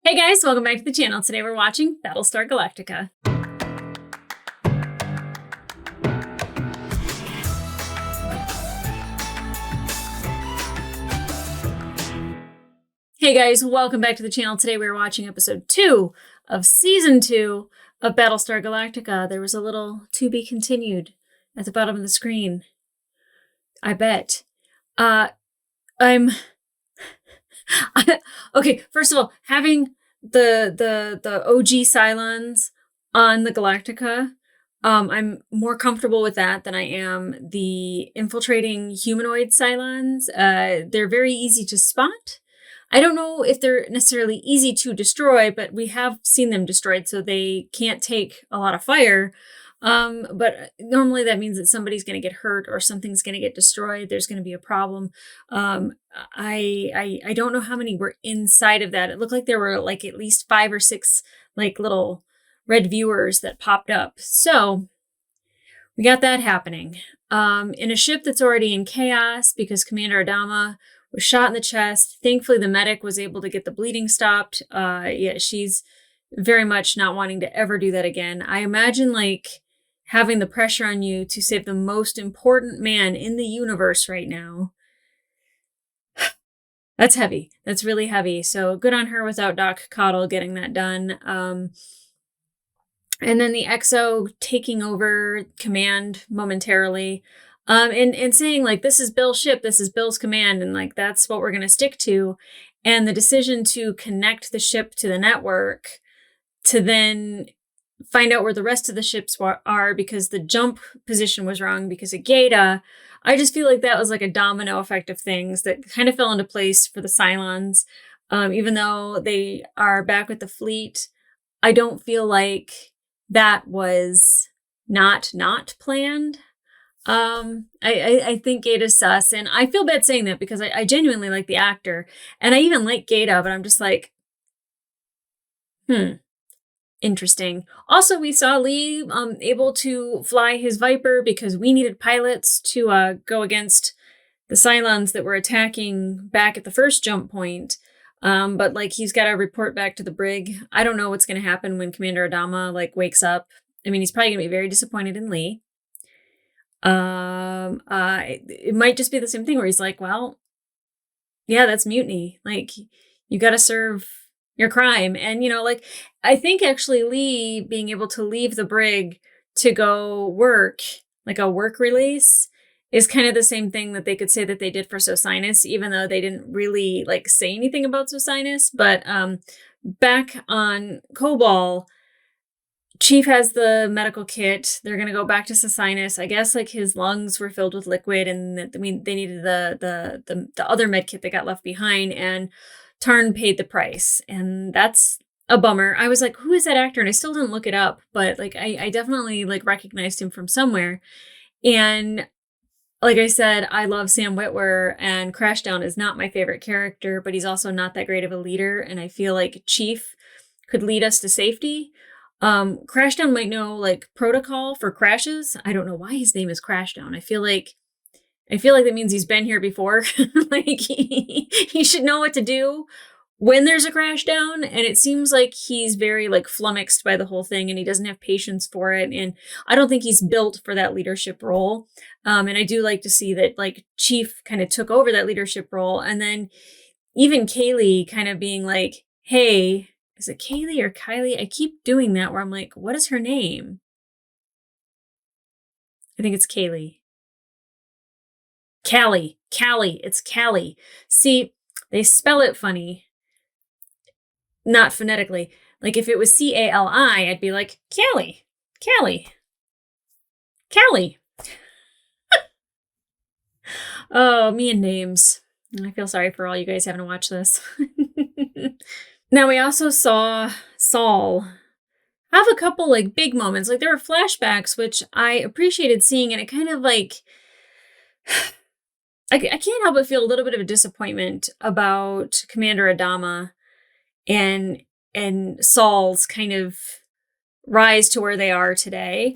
Hey guys, welcome back to the channel. Today we're watching Battlestar Galactica. Hey guys, welcome back to the channel. Today we're watching episode 2 of season 2 of Battlestar Galactica. There was a little to be continued at the bottom of the screen. I bet. I'm okay, first of all, having the OG Cylons on the Galactica, I'm more comfortable with that than I am the infiltrating humanoid Cylons. They're very easy to spot. I don't know if they're necessarily easy to destroy, but we have seen them destroyed, so they can't take a lot of fire. But normally that means that somebody's going to get hurt or something's going to get destroyed. There's going to be a problem. I don't know how many were inside of that. It looked like there were like at least 5 or 6 like little red viewers that popped up. So we got that happening. In a ship that's already in chaos because Commander Adama was shot in the chest. Thankfully, the medic was able to get the bleeding stopped. Yeah, she's very much not wanting to ever do that again. I imagine like having the pressure on you to save the most important man in the universe right now. That's heavy. That's really heavy. So good on her without Doc Coddle getting that done. And then the XO taking over command momentarily. And saying like, this is Bill's ship, this is Bill's command, and like that's what we're going to stick to. And the decision to connect the ship to the network to then find out where the rest of the ships are because the jump position was wrong because of Gaeta. I just feel like that was like a domino effect of things that kind of fell into place for the Cylons. Even though they are back with the fleet, I don't feel like that was not planned. I think Gaeta's sus, and I feel bad saying that because I genuinely like the actor, and I even like Gaeta, but I'm just like, interesting. Also, we saw Lee able to fly his Viper because we needed pilots to go against the Cylons that were attacking back at the first jump point. But like he's got to report back to the brig. I don't know what's going to happen when Commander Adama like wakes up. I mean, he's probably going to be very disappointed in Lee. It might just be the same thing where he's like, well, yeah, that's mutiny. Like, you got to serve your crime. And, you know, like, I think actually Lee being able to leave the brig to go work, like a work release, is kind of the same thing that they could say that they did for Sosinus, even though they didn't really like say anything about Sosinus. But back on Cobol, Chief has the medical kit. They're gonna go back to Sosinus. I guess like his lungs were filled with liquid, and they needed the other med kit that got left behind. And Tarn paid the price, and that's a bummer. I was like, who is that actor? And I still didn't look it up, but like I definitely like recognized him from somewhere. And like I said, I love Sam Witwer, and Crashdown is not my favorite character, but he's also not that great of a leader. And I feel like Chief could lead us to safety. Crashdown might know like protocol for crashes. I don't know why his name is Crashdown. I feel like that means he's been here before. Like he should know what to do when there's a crash down. And it seems like he's very like flummoxed by the whole thing, and he doesn't have patience for it. And I don't think he's built for that leadership role. And I do like to see that like Chief kind of took over that leadership role. And then even Kaylee kind of being like, hey, is it Kaylee or Kylie? I keep doing that where I'm like, what is her name? I think it's Kaylee. Callie. It's Callie. See, they spell it funny. Not phonetically. Like if it was Cali, I'd be like, Callie. Oh, me and names. I feel sorry for all you guys having to watch this. Now, we also saw Saul have a couple like big moments. Like there were flashbacks, which I appreciated seeing, and it kind of like I can't help but feel a little bit of a disappointment about Commander Adama and Saul's kind of rise to where they are today.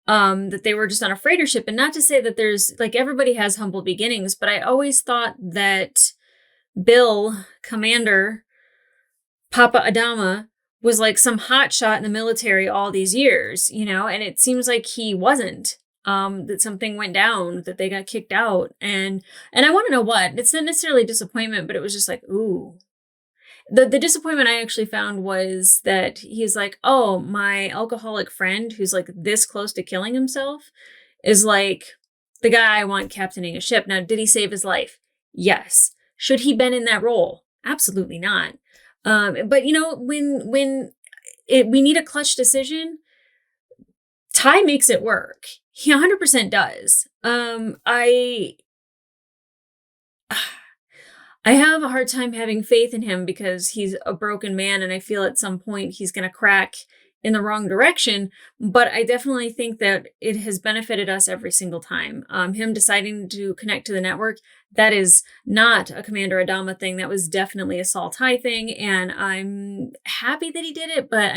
That they were just on a freighter ship, and not to say that there's like everybody has humble beginnings, but I always thought that Bill, Commander, Papa Adama was like some hotshot in the military all these years, and it seems like he wasn't. That something went down, that they got kicked out, and I want to know what. It's not necessarily disappointment, but it was just like, ooh. The disappointment I actually found was that he's like, oh, my alcoholic friend who's like this close to killing himself is like the guy I want captaining a ship. Now, did he save his life? Yes. Should he been in that role? Absolutely not. But when we need a clutch decision, Ty makes it work. He 100% does. I have a hard time having faith in him because he's a broken man, and I feel at some point he's going to crack in the wrong direction. But I definitely think that it has benefited us every single time. Him deciding to connect to the network, that is not a Commander Adama thing. That was definitely a Saul Tigh thing, and I'm happy that he did it. But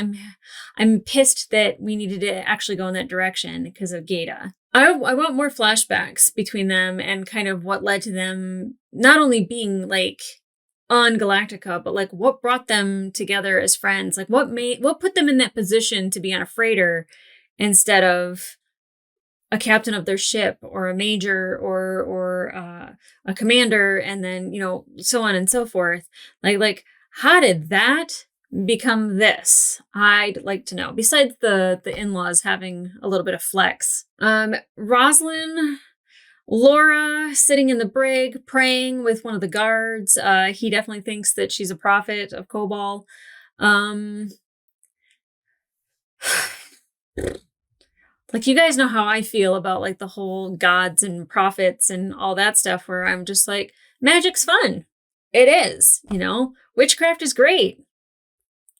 I'm pissed that we needed to actually go in that direction because of Gata. I want more flashbacks between them and kind of what led to them not only being like on Galactica, but like what brought them together as friends. Like what put them in that position to be on a freighter instead of a captain of their ship or a major or a commander, and then so on and so forth. Like how did that become this? I'd like to know. Besides the in-laws having a little bit of flex. Rosalind, Laura sitting in the brig praying with one of the guards. He definitely thinks that she's a prophet of Kobol. Like, you guys know how I feel about like the whole gods and prophets and all that stuff, where I'm just like, magic's fun. It is, witchcraft is great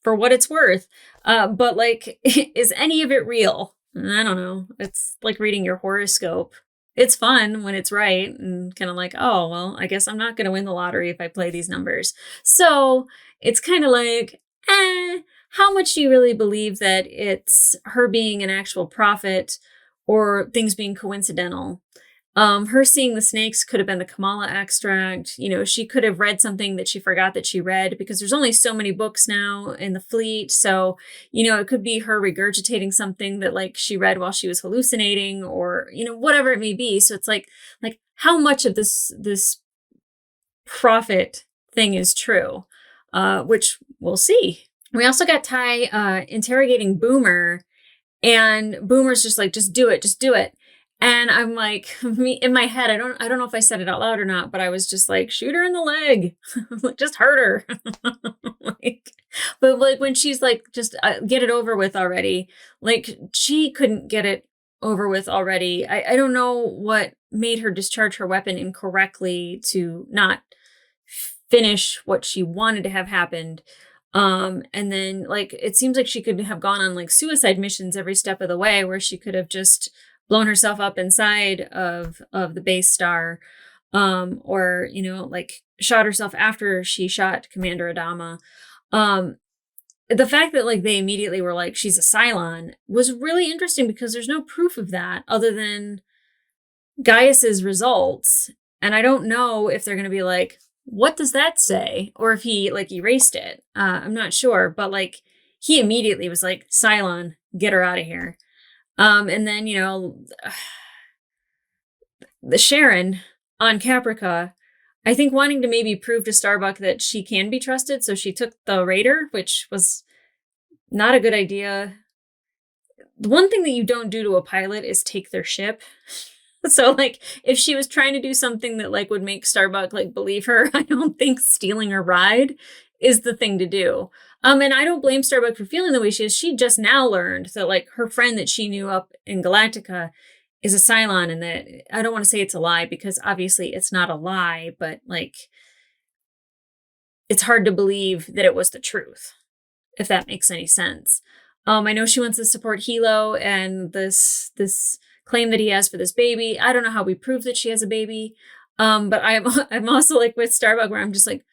for what it's worth. But like, is any of it real? I don't know. It's like reading your horoscope. It's fun when it's right, and kind of like, oh, well, I guess I'm not going to win the lottery if I play these numbers. So it's kind of like, how much do you really believe that it's her being an actual prophet or things being coincidental? Her seeing the snakes could have been the Kamala extract. She could have read something that she forgot that she read, because there's only so many books now in the fleet. So, it could be her regurgitating something that like she read while she was hallucinating, or, whatever it may be. So it's like how much of this prophet thing is true, which we'll see. We also got Ty interrogating Boomer, and Boomer's just like, just do it. And I'm like, in my head, I don't know if I said it out loud or not, but I was just like, shoot her in the leg, just hurt her. But like when she's like, just get it over with already. Like she couldn't get it over with already. I don't know what made her discharge her weapon incorrectly to not finish what she wanted to have happened. And then like, it seems like she could have gone on like suicide missions every step of the way, where she could have just blown herself up inside of the base star, or, like shot herself after she shot Commander Adama. The fact that like they immediately were like, she's a Cylon, was really interesting, because there's no proof of that other than Gaius's results. And I don't know if they're going to be like, what does that say? Or if he like erased it. I'm not sure, but like he immediately was like, Cylon, get her out of here. And then, the Sharon on Caprica, I think wanting to maybe prove to Starbuck that she can be trusted. So she took the Raider, which was not a good idea. The one thing that you don't do to a pilot is take their ship. So like if she was trying to do something that like would make Starbuck like believe her, I don't think stealing her ride is the thing to do. And I don't blame Starbuck for feeling the way she is. She just now learned that like her friend that she knew up in Galactica is a Cylon, and that I don't want to say it's a lie, because obviously it's not a lie, but like it's hard to believe that it was the truth, if that makes any sense. I know she wants to support Hilo and this claim that he has for this baby. I don't know how we prove that she has a baby. But I'm also like with Starbuck, where I'm just like,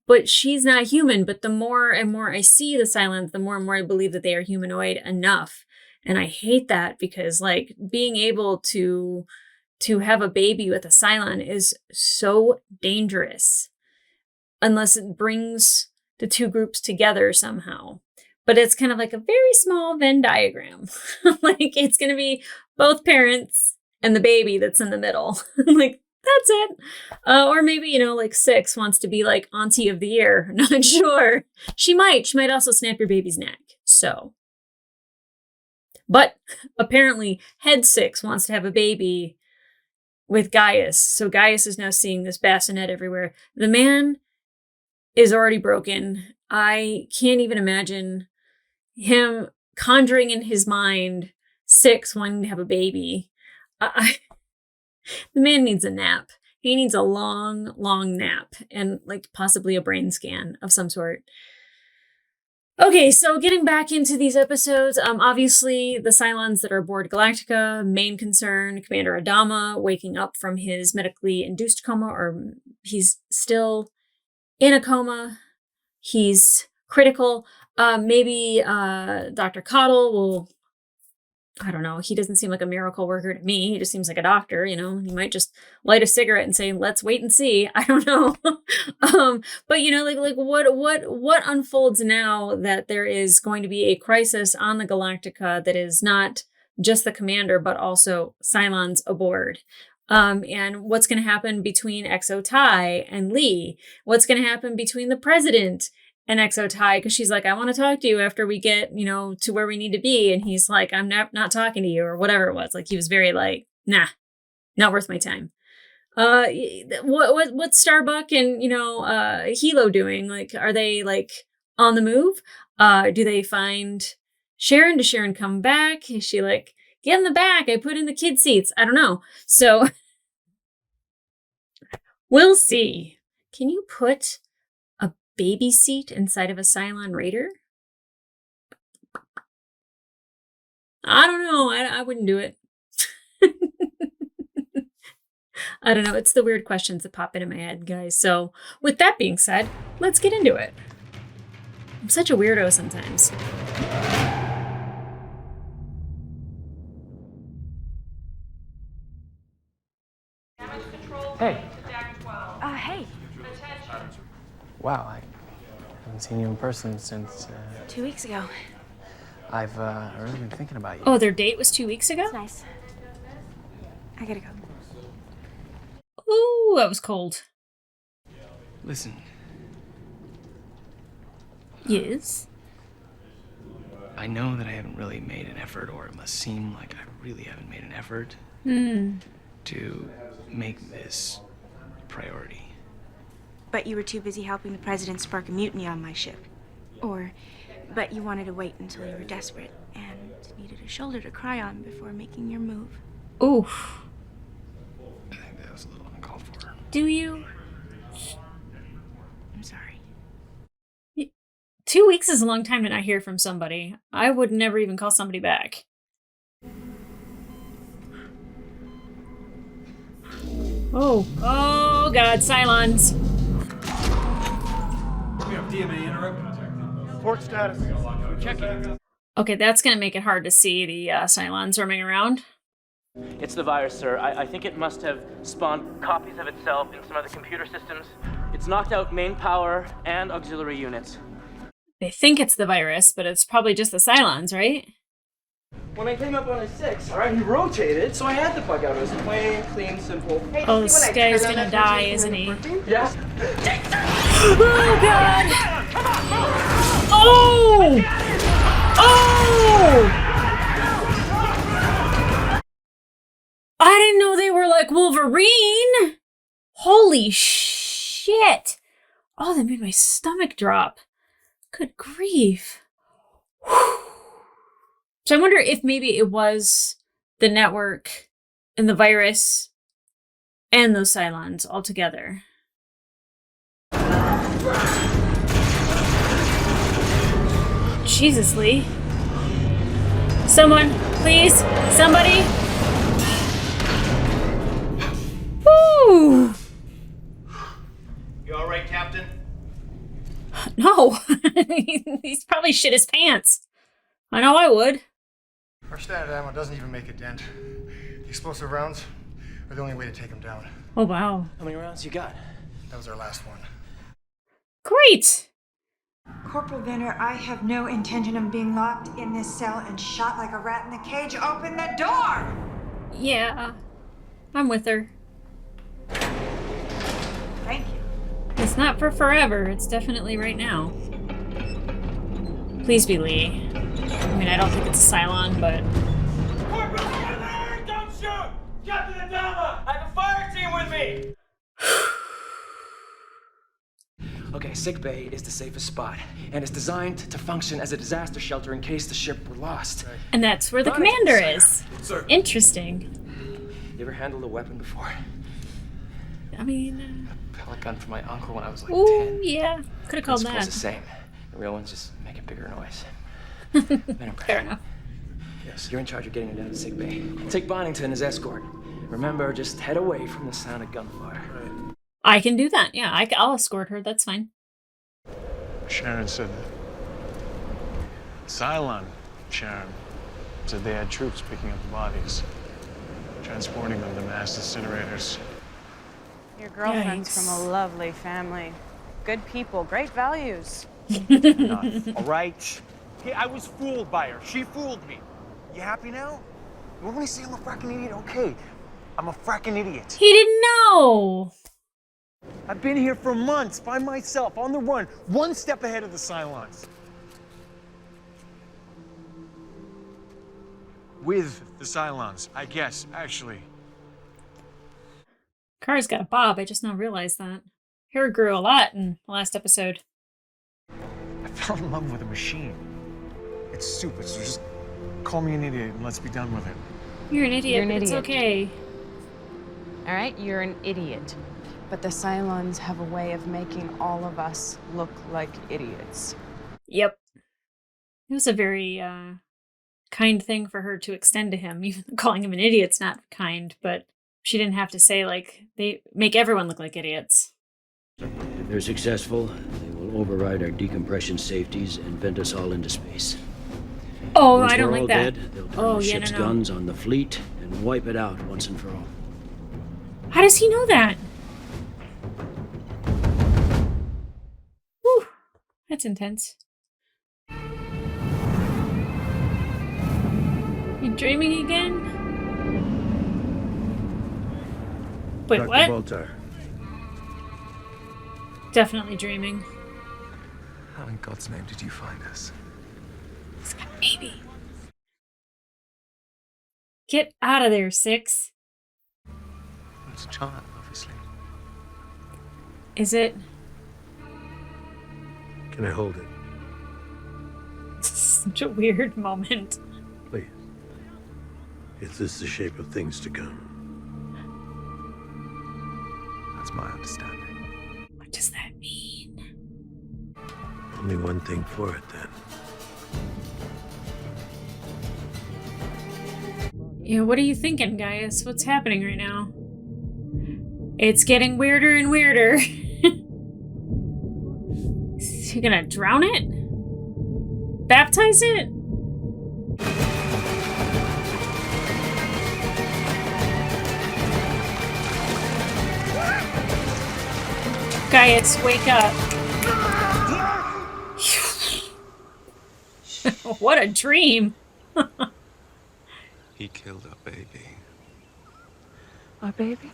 but she's not human. But the more and more I see the Cylons, the more and more I believe that they are humanoid enough. And I hate that, because like being able to have a baby with a Cylon is so dangerous, unless it brings the two groups together somehow. But it's kind of like a very small Venn diagram. Like it's going to be both parents and the baby that's in the middle. Like, that's it. Or maybe, you know, like 6 wants to be like auntie of the year. Not sure. She might also snap your baby's neck. So, but apparently head 6 wants to have a baby with Gaius. So Gaius is now seeing this bassinet everywhere. The man is already broken. I can't even imagine him conjuring in his mind 6 wanting to have a baby. The man needs a nap. He needs a long, long nap and like possibly a brain scan of some sort. Okay, so getting back into these episodes, obviously the Cylons that are aboard Galactica, main concern, Commander Adama waking up from his medically induced coma, or he's still in a coma. He's critical. Maybe Dr. Coddle will, I don't know, he doesn't seem like a miracle worker to me. He just seems like a doctor, you know. He might just light a cigarette and say, let's wait and see. I don't know. But you know, like what unfolds now that there is going to be a crisis on the Galactica that is not just the commander, but also Cylons aboard. And what's going to happen between Exo Tai and Lee? What's going to happen between the president and Exo Tai? Because she's like, I want to talk to you after we get, you know, to where we need to be. And he's like, I'm not talking to you, or whatever it was. Like, he was very like, nah, not worth my time. What's Starbuck and, you know, Hilo doing? Like, are they like on the move? Do they find Sharon? Does Sharon come back? Is she like, get in the back, I put in the kid seats? I don't know. So we'll see. Can you put a baby seat inside of a Cylon Raider? I don't know. I wouldn't do it. I don't know. It's the weird questions that pop into my head, guys. So with that being said, let's get into it. I'm such a weirdo sometimes. Hey. Hey. Wow, I haven't seen you in person since, 2 weeks ago. I've really been thinking about you. Oh, their date was 2 weeks ago? That's nice. I gotta go. Ooh, that was cold. Listen. Yes? I know that I haven't really made an effort, or it must seem like I really haven't made an effort to make this a priority. But you were too busy helping the president spark a mutiny on my ship. But you wanted to wait until you were desperate and needed a shoulder to cry on before making your move. Oof. I think that was a little uncalled for. Do you? I'm sorry. 2 weeks is a long time to not hear from somebody. I would never even call somebody back. Oh God, Cylons. We have DMA interrupt. Port status. Checking. Okay, that's gonna make it hard to see the Cylons roaming around. It's the virus, sir. I think it must have spawned copies of itself in some of the computer systems. It's knocked out main power and auxiliary units. They think it's the virus, but it's probably just the Cylons, right? When I came up on a 6, alright, he rotated, so I had to bug out. It was plain, clean, simple. Hey, Oh, this guy's gonna die, isn't he? Yeah. Oh God! Oh! Oh! I didn't know they were like Wolverine. Holy shit! Oh, that made my stomach drop. Good grief. Whew. So I wonder if maybe it was the network and the virus and those Cylons all together. Jesus, Lee. Someone, please, somebody. Woo! You all right, Captain? No, he's probably shit his pants. I know I would. Our standard ammo doesn't even make a dent. The explosive rounds are the only way to take them down. Oh, wow. How many rounds you got? That was our last one. Great. Corporal Venner, I have no intention of being locked in this cell and shot like a rat in the cage. Open the door! Yeah, I'm with her. Thank you. It's not for forever. It's definitely right now. Please be Lee. I mean, I don't think it's a Cylon, but... Corporal Henderson, don't shoot! Captain Adama, I have a fire team with me! Okay, sick bay is the safest spot, and it's designed to function as a disaster shelter in case the ship were lost. And that's where the Got it, commander sir. is. Sir. Interesting. You ever handled a weapon before? I mean... Pellet from my uncle when I was like Ooh, 10. yeah. Could have called Principle's that. the same. The real ones just make a bigger noise. Fair enough. Yes, you're in charge of getting her down to sick bay. Take Bonington as escort. Remember, just head away from the sound of gunfire. I can do that. Yeah, I'll escort her. That's fine. Sharon said Cylon, Sharon, said they had troops picking up the bodies, transporting them to mass incinerators. Your girlfriend's Yikes. from a lovely family. Good people, great values. Enough, all right? Hey, I was fooled by her. She fooled me. You happy now? You want me to say I'm a fracking idiot? Okay, I'm a fracking idiot. He didn't know. I've been here for months by myself, on the run, one step ahead of the Cylons. With the Cylons, I guess, actually. Kara's got a bob. I just now realized that. Hair grew a lot in the last episode. I fell in love with a machine. It's stupid, so just call me an idiot and let's be done with it. You're an idiot, You're an but it's idiot. okay. All right, you're an idiot. But the Cylons have a way of making all of us look like idiots. Yep. It was a very kind thing for her to extend to him. Even calling him an idiot's not kind, but she didn't have to say, like, they make everyone look like idiots. If they're successful, they will override our decompression safeties and vent us all into space. Oh, Once I don't we're like all that. dead, they'll turn Oh, the yeah, ship's no. guns on the fleet and wipe it out once and for all. How does he know that? Whew. That's intense. You dreaming again? Wait, Dr. what? Baltar, Definitely dreaming. How in God's name did you find us? He's got a baby. Get out of there, Six. It's a child, obviously. Is it? can I hold it? Such a weird moment. Please. Is this the shape of things to come? That's my understanding. What does that mean? Only one thing for it, then. Yeah, what are you thinking, guys? What's happening right now? It's getting weirder and weirder. Is he gonna drown it? Baptize it? Gaius, wake up. What a dream. He killed our baby. Our baby?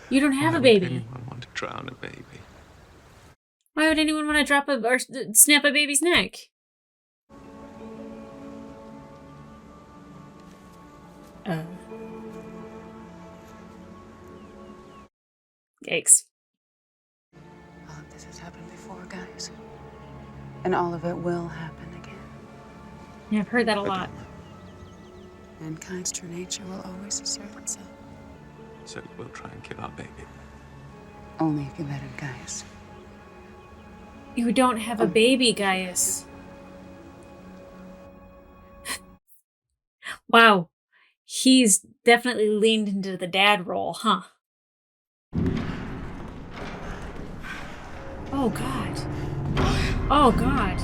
You don't have Why a would baby. anyone want to drown a baby? Why would anyone want to drop a or snap a baby's neck? Yikes. All of this has happened before, guys. And all of it will happen again. Yeah, I've heard that a lot. Mankind's true nature will always assert itself. So we'll try and kill our baby. Only if you let it, guys. You don't have a baby, Gaius. Wow. He's definitely leaned into the dad role, huh? Oh, God. Oh, God.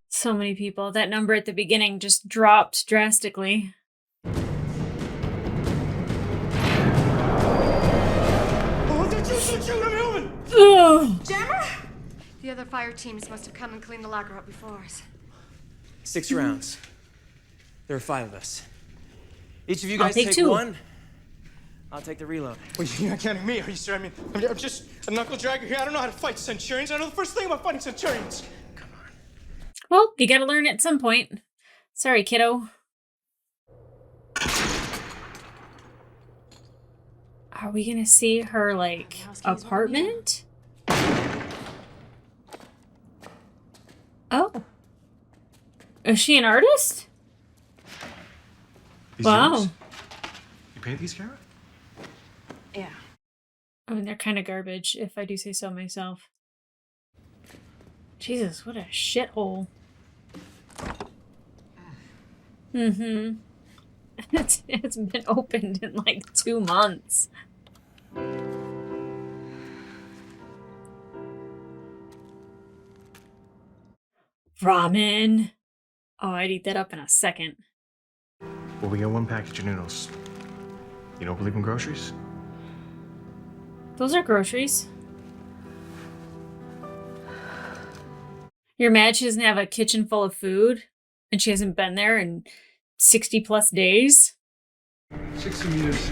So many people. That number at the beginning just dropped drastically. shoot, I'm human! Ugh. Jammer? The other fire teams must have come and cleaned the locker up before us. 6 rounds. There are 5 of us. Each of you I'll guys take take 2. 1. I'll take the reload. Wait, you're not counting me, are you sure? I mean, I'm just a knuckle dragger here. I don't know how to fight Centurions. I know the first thing about fighting Centurions. Well, you gotta learn at some point. Sorry, kiddo. Are we gonna see her, like, apartment? Oh. Is she an artist? These Wow. yours? You paint these, Kara? Yeah. I mean, they're kind of garbage, if I do say so myself. Jesus, what a shithole. Mm-hmm. It's been opened in like 2 months. Ramen. Oh, I'd eat that up in a second. Well, we got 1 package of noodles. You don't believe in groceries? Those are groceries. You're mad she doesn't have a kitchen full of food and she hasn't been there in 60 plus days? 60 meters.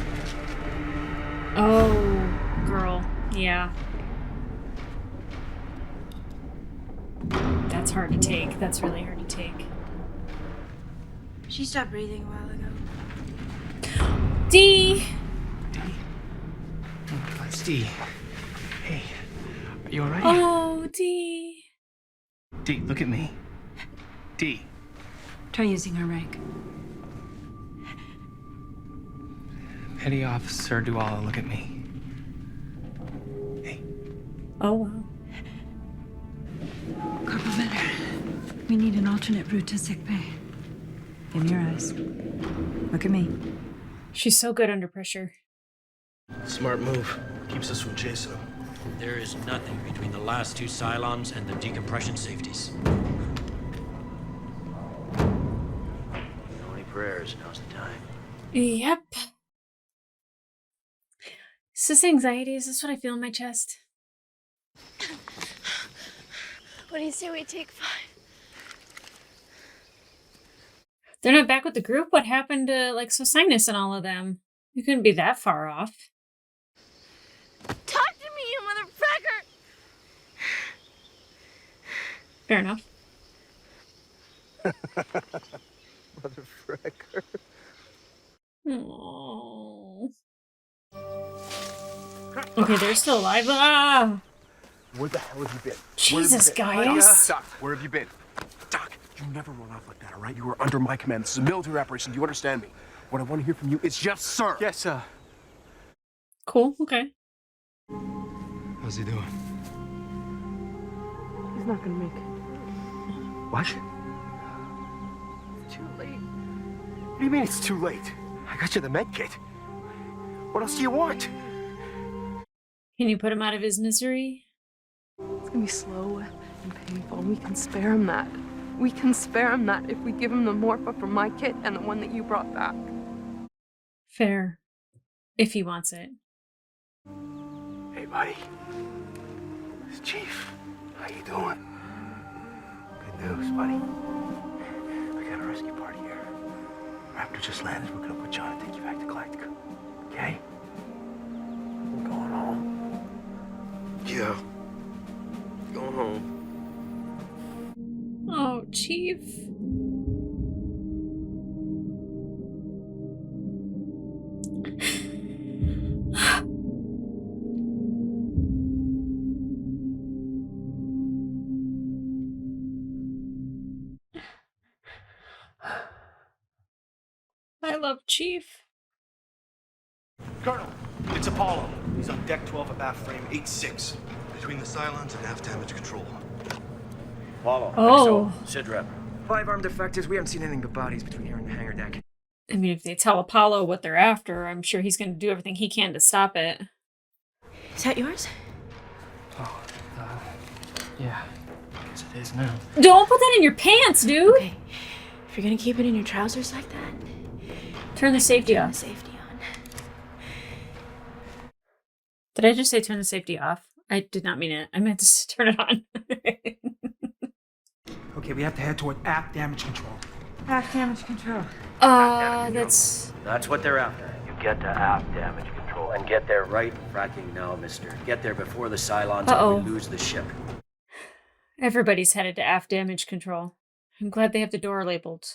Oh, girl. Yeah. That's hard to take. That's really hard to take. She stopped breathing a while ago. D! Oh, it's D. Hey, are you alright? Oh, D. D, look at me. D. Try using her rank. Petty Officer Duala, look at me. Oh, wow. Corporal Bender, we need an alternate route to sickbay. Give me your eyes. Look at me. She's so good under pressure. Smart move. Keeps us from chasing them. There is nothing between the last 2 Cylons and the decompression safeties. Only prayers, now's the time. Yep. Is this anxiety? Is this what I feel in my chest? What do you say we take 5? They're not back with the group? What happened to, like, Sosinus and all of them? You couldn't be that far off. Talk to me, you motherfucker! Fair enough. Motherfucker. Aww. Okay, they're still alive. Ah! Where the hell have you been? Jesus, guys. Doc, where have you been? Doc, you never run off like that, all right? You are under my command. This is a military operation. Do you understand me? What I want to hear from you is yes, sir. Yes, sir. Cool, okay. How's he doing? He's not gonna make it. What? It's too late. What do you mean it's too late? I got you the med kit. What else do you want? Can you put him out of his misery? It's gonna be slow and painful, and we can spare him that. We can spare him that if we give him the Morpha from my kit and the one that you brought back. Fair. If he wants it. Hey, buddy. It's Chief. How you doing? Good news, buddy. I got a rescue party here. Raptor just landed. We're gonna put you on and take you back to Galactica. Okay? We're going home. Yeah. Going home. Oh, Chief. I love Chief. Colonel, it's Apollo. He's on deck 12 of aft frame 8-6. Between the Cylons and aft damage control. Apollo. Oh. Sid rep. 5 armed defectives. We haven't seen anything but bodies between here and the hangar deck. I mean, if they tell Apollo what they're after, I'm sure he's going to do everything he can to stop it. Is that yours? Oh, yeah. I guess it is now. Don't put that in your pants, dude! Okay. If you're gonna keep it in your trousers like that, turn the safety turn off. the safety on. Did I just say turn the safety off? I did not mean it. I meant to turn it on. Okay, we have to head toward aft damage control. Aft damage control. That's what they're after. You get to aft damage control and get there right fracking now, mister. Get there before the Cylons and we lose the ship. everybody's headed to aft damage control. I'm glad they have the door labeled.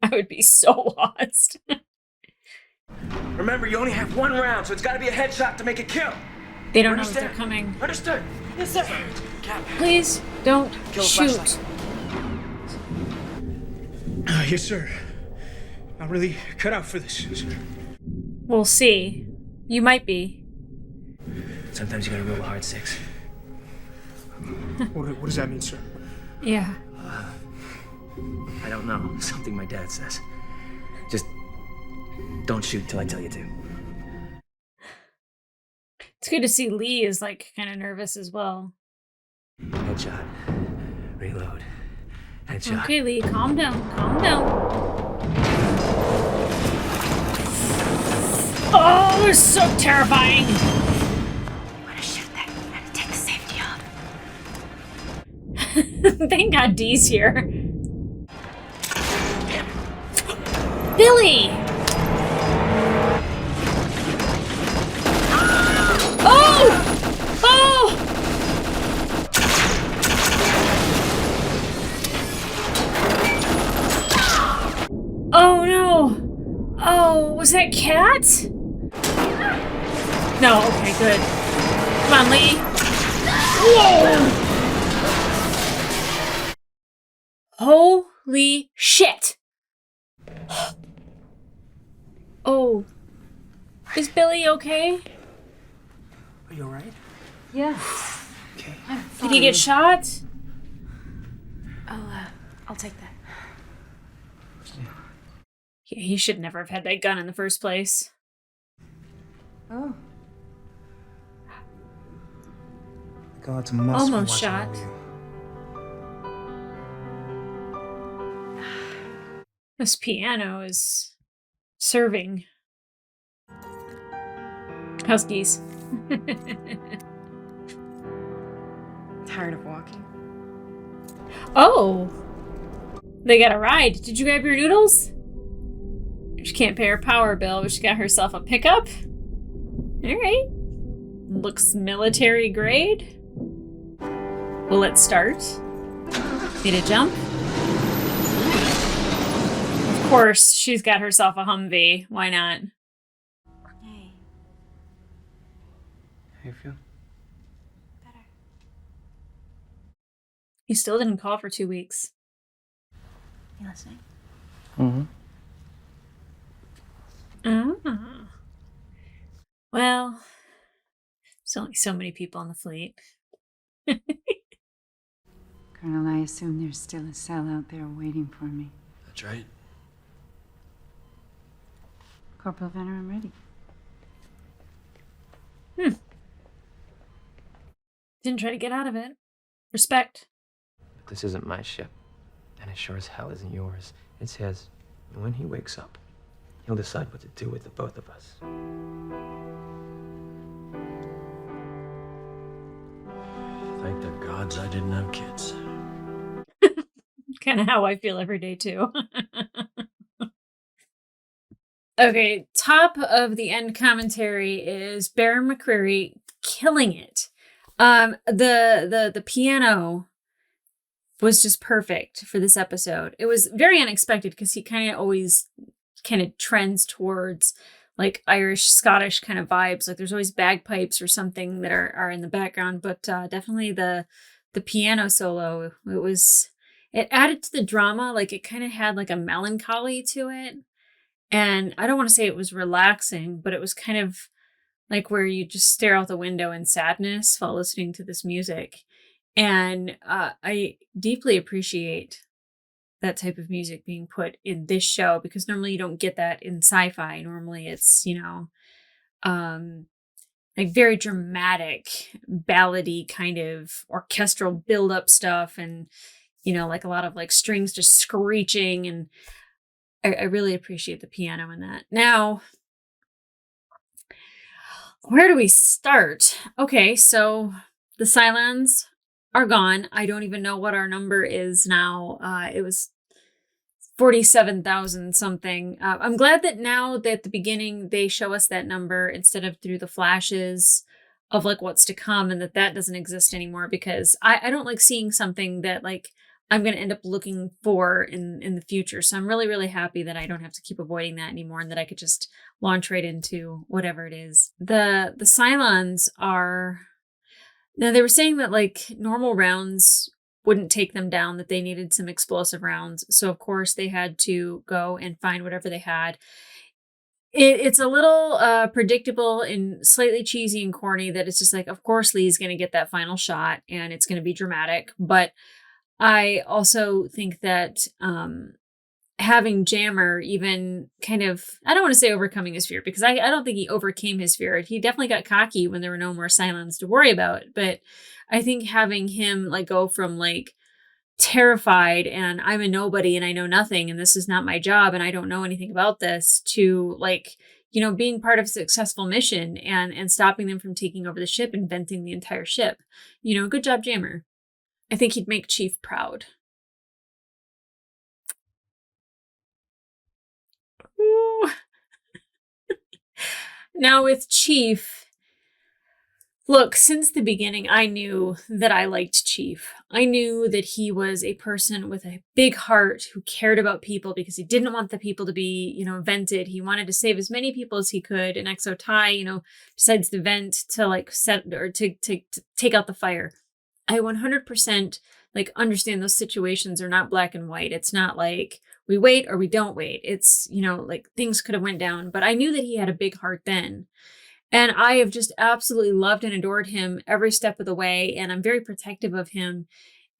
I would be so lost. Remember, you only have 1 round, so it's got to be a headshot to make a kill. They don't know that they're coming. Understood. Yes, sir. Please don't Kill the shoot. flashlight. Yes, sir. I'm really cut out for this, sir. We'll see. You might be. Sometimes you gotta roll a hard 6. What does that mean, sir? Yeah. I don't know. Something my dad says. Just don't shoot till I tell you to. It's good to see Lee is like kind of nervous as well. Headshot. Reload. Headshot. Okay, Lee, calm down. Calm down. Oh, they're so terrifying. You want to shoot that and take the safety off. Thank God Dee's here. Billy! Oh! Oh! Oh no! Oh, was that Cat? No, okay, good. Come on, Lee. Whoa! Holy shit! Oh. Is Billy okay? Are you alright? Yeah. Okay. Did he get shot? I'll take that. Yeah, he should never have had that gun in the first place. Oh. Gods must be Almost watching shot. over you. This piano is serving. How's geese? Tired of walking? Oh! They got a ride. Did you grab your noodles? She can't pay her power bill, but she got herself a pickup. Alright. Looks military grade. Well, let's start. Need a jump? Of course, she's got herself a Humvee. Why not? Hey, How you feel? better. You still didn't call for 2 weeks. You listening? Mm-hmm. Ah. Well, there's only so many people on the fleet. Colonel, I assume there's still a cell out there waiting for me. That's right. Corporal Venner, I'm ready. Didn't try to get out of it. Respect. This isn't my ship, and it sure as hell isn't yours. It's his. And when he wakes up, he'll decide what to do with the both of us. Thank the gods I didn't have kids. Kind of how I feel every day, too. Okay, top of the end commentary is Baron McCreary killing it. The piano was just perfect for this episode. It was very unexpected because he kind of always kind of trends towards like Irish, Scottish kind of vibes. Like there's always bagpipes or something that are in the background, but definitely the piano solo, it added to the drama. Like it kind of had like a melancholy to it. And I don't want to say it was relaxing, but it was kind of like where you just stare out the window in sadness while listening to this music. And I deeply appreciate that type of music being put in this show because normally you don't get that in sci-fi. Normally it's, like very dramatic, ballady kind of orchestral build-up stuff and, like a lot of like strings just screeching. And I really appreciate the piano in that. Now, Where do we start? Okay, so the Cylons are gone. I don't even know what our number is now. It was 47,000 something. I'm glad that now that at the beginning they show us that number instead of through the flashes of like what's to come, and that doesn't exist anymore, because I don't like seeing something that like I'm going to end up looking for in the future. So I'm really, really happy that I don't have to keep avoiding that anymore, and that I could just launch right into whatever it is. The Cylons are, now they were saying that like normal rounds wouldn't take them down, that they needed some explosive rounds. So of course they had to go and find whatever they had. It's a little predictable and slightly cheesy and corny that it's just like, of course Lee's going to get that final shot and it's going to be dramatic. But I also think that having Jammer even kind of, I don't want to say overcoming his fear, because I don't think he overcame his fear. He definitely got cocky when there were no more Cylons to worry about. But I think having him like go from like terrified and I'm a nobody and I know nothing and this is not my job and I don't know anything about this, to like, you know, being part of a successful mission and stopping them from taking over the ship and venting the entire ship. You know, good job, Jammer. I think he'd make Chief proud. Ooh. Now with Chief, look, since the beginning, I knew that I liked Chief. I knew that he was a person with a big heart who cared about people because he didn't want the people to be, you know, vented. He wanted to save as many people as he could. And Exo Tai, you know, decides to vent to like set or to take out the fire. I 100% like understand those situations are not black and white. It's not like we wait or we don't wait. It's, you know, like things could have went down, but I knew that he had a big heart then. And I have just absolutely loved and adored him every step of the way. And I'm very protective of him.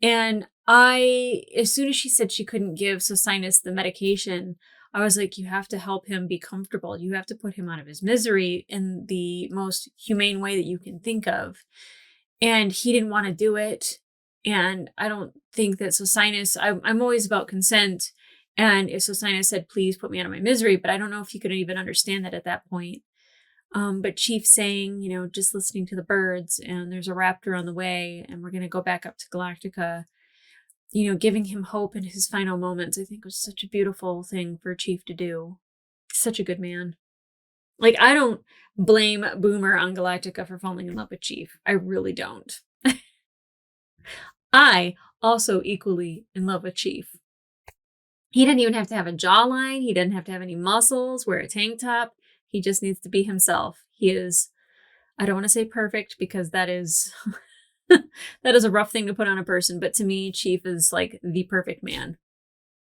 And as soon as she said she couldn't give Sosinus the medication, I was like, you have to help him be comfortable. You have to put him out of his misery in the most humane way that you can think of. And he didn't want to do it. And I don't think that Sosinus, I'm always about consent. And if Sosinus said, please put me out of my misery, but I don't know if he could even understand that at that point. But Chief saying, you know, just listening to the birds and there's a raptor on the way and we're going to go back up to Galactica, you know, giving him hope in his final moments, I think was such a beautiful thing for Chief to do. Such a good man. Like, I don't blame Boomer on Galactica for falling in love with Chief. I really don't. I also equally in love with Chief. He didn't even have to have a jawline. He didn't have to have any muscles, wear a tank top. He just needs to be himself. He is, I don't want to say perfect because that is that is a rough thing to put on a person. But to me, Chief is like the perfect man.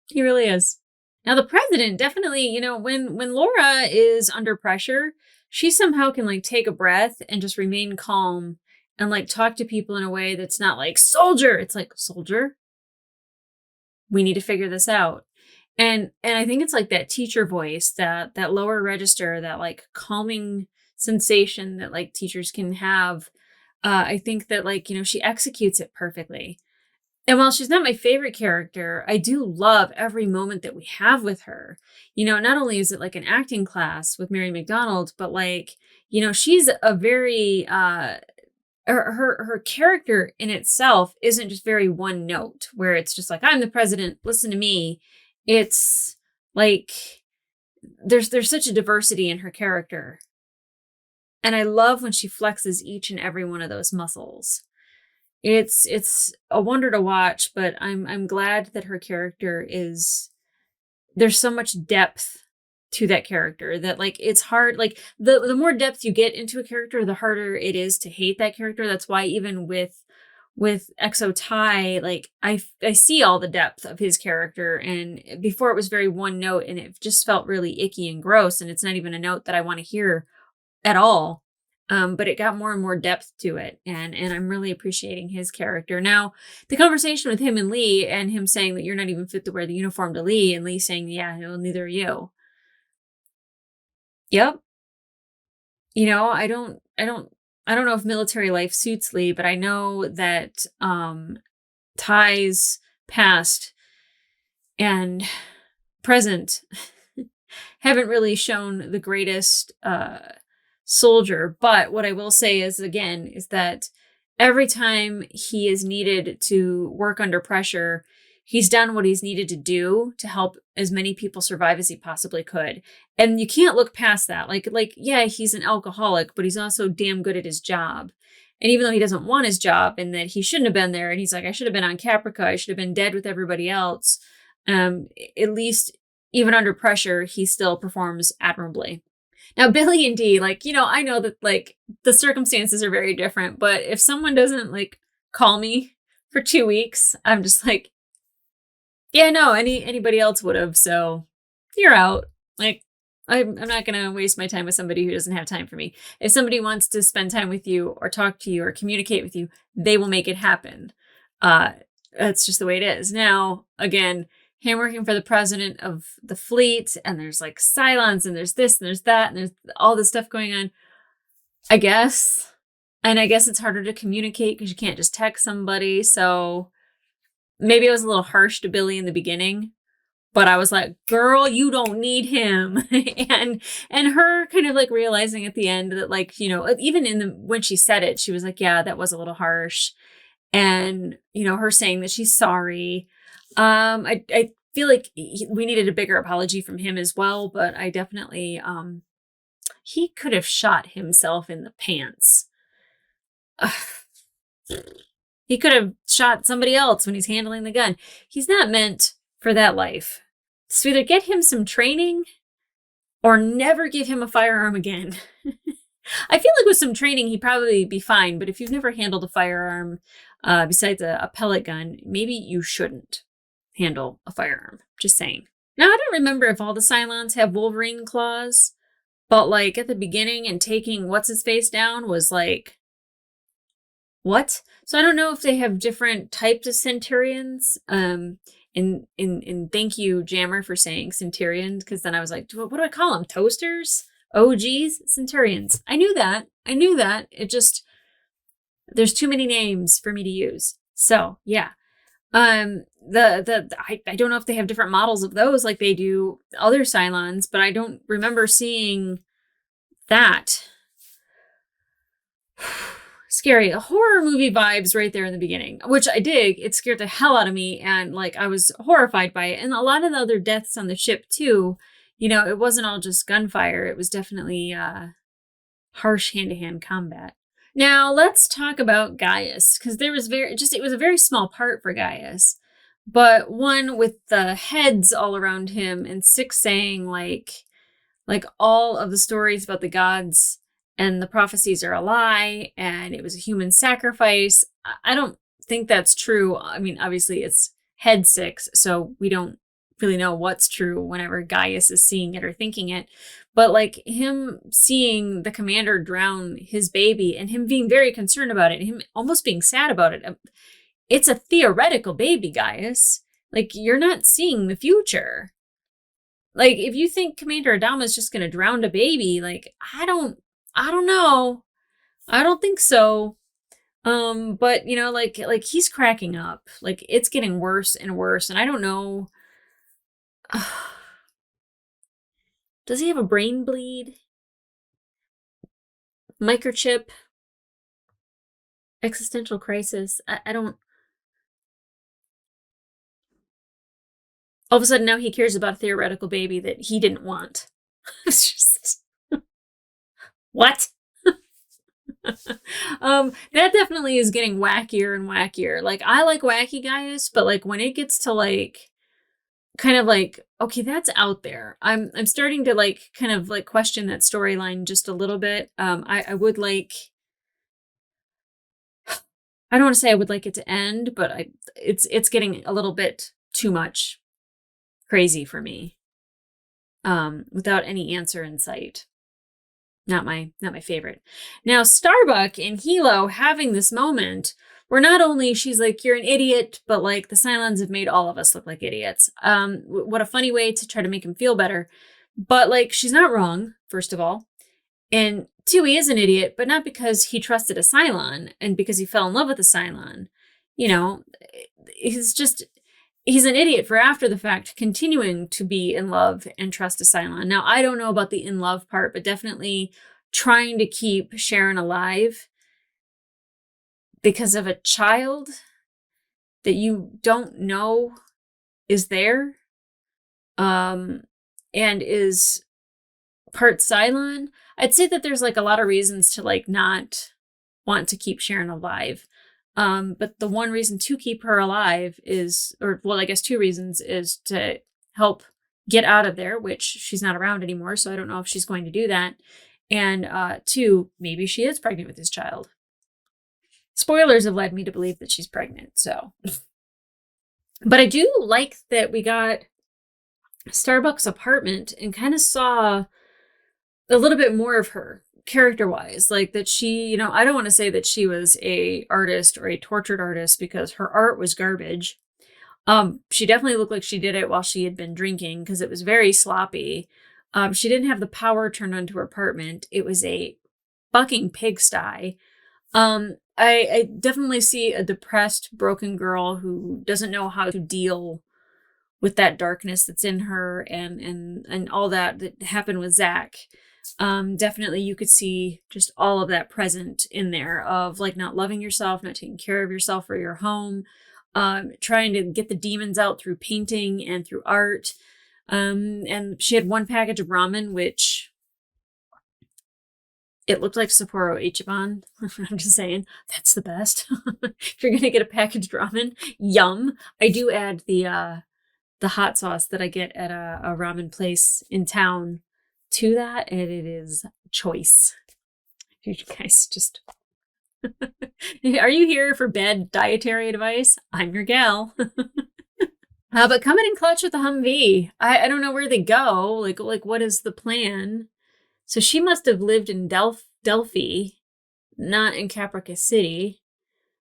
He really is. Now, the president definitely, you know, when Laura is under pressure, she somehow can like take a breath and just remain calm and like talk to people in a way that's not like, soldier. It's like, soldier, we need to figure this out. And I think it's like that teacher voice, that lower register, that like calming sensation that like teachers can have. I think that like, you know, she executes it perfectly. And while she's not my favorite character, I do love every moment that we have with her. You know, not only is it like an acting class with Mary McDonald, but like, you know, she's a very, her character in itself isn't just very one note where it's just like, I'm the president, listen to me. It's like there's such a diversity in her character. And I love when she flexes each and every one of those muscles. It's a wonder to watch, but I'm glad that her character is, there's so much depth to that character that like it's hard, like the more depth you get into a character, the harder it is to hate that character. That's why even with Exo Tai, like I see all the depth of his character, and before it was very one note and it just felt really icky and gross, and it's not even a note that I want to hear at all. But it got more and more depth to it, and I'm really appreciating his character. Now, the conversation with him and Lee, and him saying that you're not even fit to wear the uniform to Lee, and Lee saying, yeah, well, neither are you. Yep. You know, I don't know if military life suits Lee, but I know that Ty's past and present haven't really shown the greatest soldier. But what I will say is, again, is that every time he is needed to work under pressure, he's done what he's needed to do to help as many people survive as he possibly could. And you can't look past that. Yeah, he's an alcoholic, but he's also damn good at his job. And even though he doesn't want his job and that he shouldn't have been there, and he's like, I should have been on Caprica, I should have been dead with everybody else. At least even under pressure, he still performs admirably. Now, Billy and Dee, I know that the circumstances are very different, but if someone doesn't call me for 2 weeks, I'm just like, yeah, no, anybody else would have. So you're out. I'm not going to waste my time with somebody who doesn't have time for me. If somebody wants to spend time with you or talk to you or communicate with you, they will make it happen. That's just the way it is. Now, again, him working for the president of the fleet, and there's Cylons, and there's this and there's that, and there's all this stuff going on, I guess. And I guess it's harder to communicate because you can't just text somebody. So maybe I was a little harsh to Billy in the beginning, but I was like, girl, you don't need him. and her kind of realizing at the end that even when she said it, she was like, yeah, that was a little harsh. And, her saying that she's sorry. I feel like we needed a bigger apology from him as well, but I definitely, he could have shot himself in the pants. He could have shot somebody else when he's handling the gun. He's not meant for that life. So either get him some training or never give him a firearm again. I feel like with some training, he'd probably be fine. But if you've never handled a firearm besides a pellet gun, maybe you shouldn't handle a firearm. Just saying. Now, I don't remember if all the Cylons have Wolverine claws, but at the beginning and taking what's-his-face down was what? So I don't know if they have different types of Centurions. And thank you, Jammer, for saying Centurions, because then I was like, what do I call them? Toasters? OGs? Centurions. I knew that. It just, there's too many names for me to use. So yeah. I don't know if they have different models of those like they do other Cylons, but I don't remember seeing that. Scary. Horror movie vibes right there in the beginning, which I dig. It scared the hell out of me, and I was horrified by it. And a lot of the other deaths on the ship too, it wasn't all just gunfire. It was definitely harsh hand-to-hand combat. Now let's talk about Gaius, because it was a very small part for Gaius, but one with the heads all around him, and Six saying all of the stories about the gods and the prophecies are a lie, and it was a human sacrifice. I don't think that's true. I mean, obviously it's head Six, so we don't really know what's true whenever Gaius is seeing it or thinking it. But him seeing the commander drown his baby and him being very concerned about it, and him almost being sad about it. It's a theoretical baby, Gaius. You're not seeing the future. If you think Commander Adama is just going to drown a baby, I don't know. I don't think so. But he's cracking up. It's getting worse and worse, and I don't know. Does he have a brain bleed? Microchip? Existential crisis? I don't... All of a sudden now he cares about a theoretical baby that he didn't want. It's just... What? That definitely is getting wackier and wackier. I like wacky Gaius, but when it gets to kind of okay, that's out there. I'm starting to kind of question that storyline just a little bit. I would I don't want to say I would like it to end, but it's getting a little bit too much crazy for me. Without any answer in sight. Not my favorite. Now, Starbuck and Hilo having this moment where not only she's you're an idiot, but the Cylons have made all of us look like idiots. What a funny way to try to make him feel better. But she's not wrong, first of all. And two, he is an idiot, but not because he trusted a Cylon and because he fell in love with a Cylon. He's an idiot for after the fact continuing to be in love and trust a Cylon. Now, I don't know about the in love part, but definitely trying to keep Sharon alive because of a child that you don't know is there, and is part Cylon. I'd say that there's like a lot of reasons to like not want to keep Sharon alive. But the one reason to keep her alive is, or well, I guess two reasons, is to help get out of there, which she's not around anymore, so I don't know if she's going to do that. And two, maybe she is pregnant with this child. Spoilers have led me to believe that she's pregnant, so. But I do like that we got Starbuck's apartment and kind of saw a little bit more of her character-wise. Like that she, you know, I don't want to say that she was a artist or a tortured artist because her art was garbage. She definitely looked like she did it while she had been drinking because it was very sloppy. She didn't have the power turned on to her apartment. It was a fucking pigsty. I definitely see a depressed, broken girl who doesn't know how to deal with that darkness that's in her and all that happened with Zach. Definitely you could see just all of that present in there of like not loving yourself, not taking care of yourself or your home, trying to get the demons out through painting and through art. And she had one package of ramen, which it looked like Sapporo Ichiban. I'm just saying, that's the best. If you're gonna get a packaged ramen, yum. I do add the hot sauce that I get at a ramen place in town to that, and it is choice. You guys just are you here for bad dietary advice? I'm your gal. But coming in clutch with the Humvee. I don't know where they go. Like what is the plan? So she must have lived in Delphi, not in Caprica City.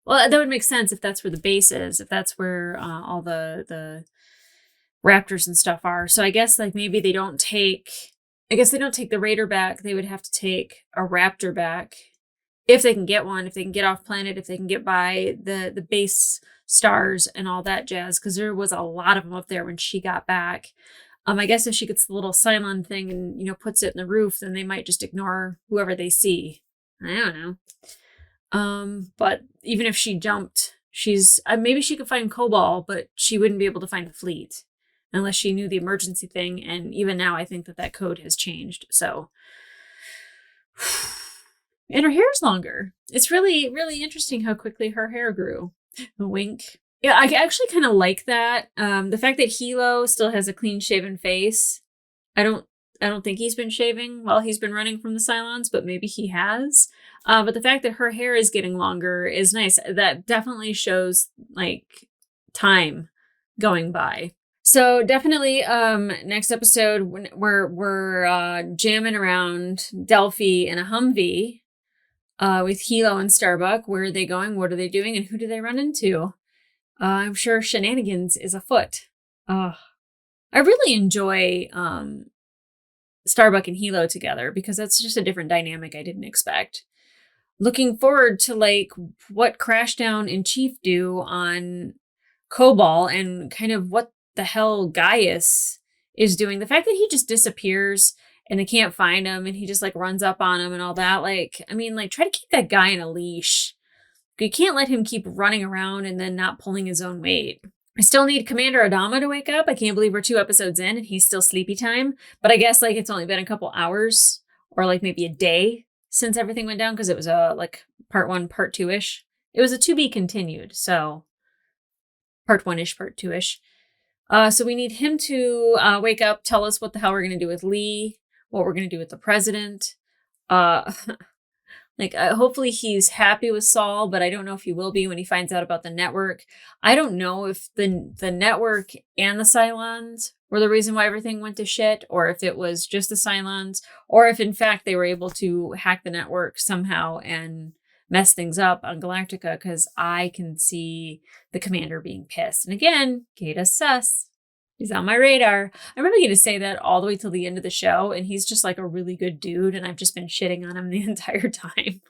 Well, that would make sense if that's where the base is, if that's where all the raptors and stuff are. So I guess like maybe they don't take the Raider back. They would have to take a raptor back if they can get one, if they can get off planet, if they can get by the base stars and all that jazz, because there was a lot of them up there when she got back. I guess if she gets the little Cylon thing and, you know, puts it in the roof, then they might just ignore whoever they see. I don't know. But even if she jumped, maybe she could find Cobalt, but she wouldn't be able to find the fleet unless she knew the emergency thing. And even now, I think that code has changed. So, and her hair's longer. It's really, really interesting how quickly her hair grew. A wink. Yeah, I actually kind of like that. The fact that Hilo still has a clean shaven face. I don't think he's been shaving while he's been running from the Cylons, but maybe he has. But the fact that her hair is getting longer is nice. That definitely shows like time going by. So definitely next episode we're jamming around Delphi in a Humvee with Hilo and Starbuck. Where are they going? What are they doing? And who do they run into? I'm sure shenanigans is afoot. I really enjoy Starbuck and Hilo together because that's just a different dynamic I didn't expect. Looking forward to like what Crashdown and Chief do on Cobalt and kind of what the hell Gaius is doing. The fact that he just disappears and they can't find him and he just like runs up on him and all that. Like, I mean, like try to keep that guy in a leash. You can't let him keep running around and then not pulling his own weight. I still need Commander Adama to wake up. I can't believe we're 2 episodes in and he's still sleepy time. But I guess like it's only been a couple hours or like maybe a day since everything went down because it was like part 1, part 2-ish. It was a to be continued. So part 1-ish, part 2-ish. So we need him to wake up, tell us what the hell we're going to do with Lee, what we're going to do with the president. Hopefully he's happy with Saul, but I don't know if he will be when he finds out about the network. I don't know if the network and the Cylons were the reason why everything went to shit, or if it was just the Cylons, or if in fact they were able to hack the network somehow and mess things up on Galactica, because I can see the commander being pissed. And again, Gata's sus. He's on my radar. I'm probably going to say that all the way till the end of the show, and he's just like a really good dude, and I've just been shitting on him the entire time.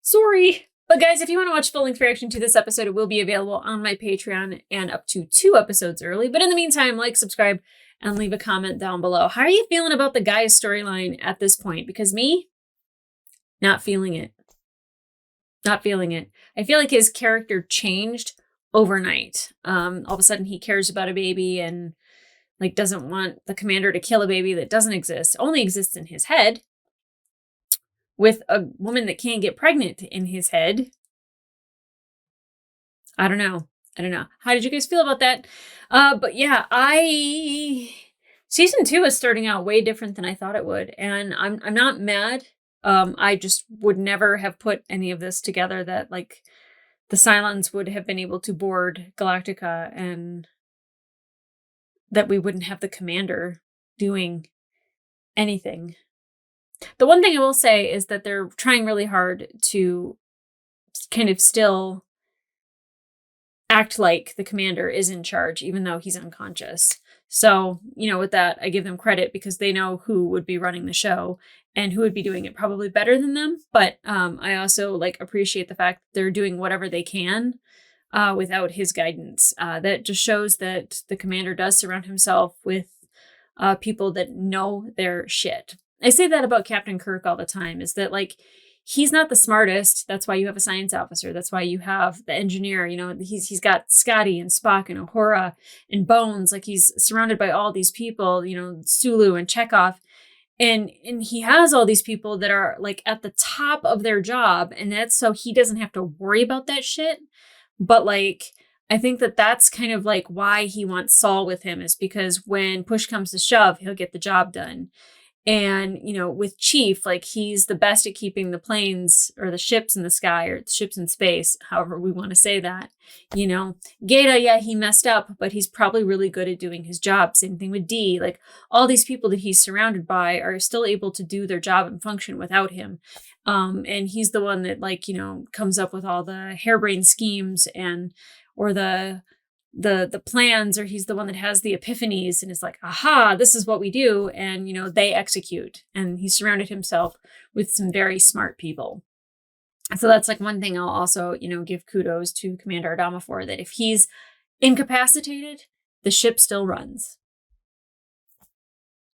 Sorry. But guys, if you want to watch full-length reaction to this episode, it will be available on my Patreon and up to 2 episodes early. But in the meantime, like, subscribe, and leave a comment down below. How are you feeling about the guy's storyline at this point? Because me, not feeling it. Not feeling it. I feel like his character changed overnight. All of a sudden he cares about a baby and like doesn't want the commander to kill a baby that doesn't exist, only exists in his head, with a woman that can't get pregnant in his head. I don't know. How did you guys feel about that? But yeah, season 2 is starting out way different than I thought it would. And I'm not mad. I just would never have put any of this together, that like the Cylons would have been able to board Galactica and that we wouldn't have the commander doing anything. The one thing I will say is that they're trying really hard to kind of still act like the commander is in charge, even though he's unconscious. So, with that, I give them credit because they know who would be running the show and who would be doing it probably better than them. But I also appreciate the fact that they're doing whatever they can without his guidance. That just shows that the commander does surround himself with people that know their shit. I say that about Captain Kirk all the time, is that he's not the smartest. That's why you have a science officer. That's why you have the engineer. He's got Scotty and Spock and Uhura and Bones. He's surrounded by all these people, Sulu and Chekhov. And he has all these people that are at the top of their job. And that's so he doesn't have to worry about that shit. But I think that that's kind of why he wants Saul with him, is because when push comes to shove, he'll get the job done. And, with Chief, he's the best at keeping the planes or the ships in the sky or the ships in space, however we want to say that. Gaeta, yeah, he messed up, but he's probably really good at doing his job. Same thing with D. All these people that he's surrounded by are still able to do their job and function without him. And he's the one that comes up with all the harebrained schemes or the plans, or he's the one that has the epiphanies and is aha, this is what we do. And, they execute, and he surrounded himself with some very smart people. So that's one thing I'll also, give kudos to Commander Adama for, that if he's incapacitated, the ship still runs.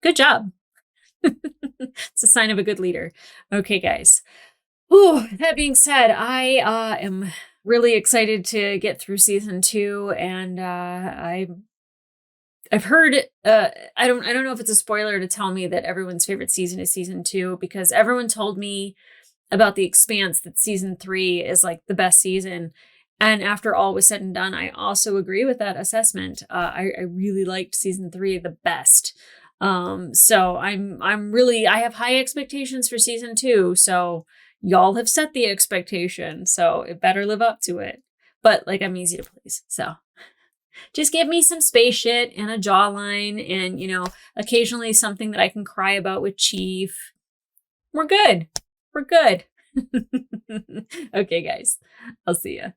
Good job. It's a sign of a good leader. Okay, guys. Ooh, that being said, I am really excited to get through season 2, and I've heard I don't know if it's a spoiler to tell me that everyone's favorite season is season 2, because everyone told me about The Expanse that season 3 is the best season. And after all was said and done, I also agree with that assessment. I really liked season 3 the best. So I have high expectations for season 2. So y'all have set the expectation, so it better live up to it. But I'm easy to please. So just give me some space shit and a jawline and, occasionally something that I can cry about with Chief. We're good. Okay, guys. I'll see ya.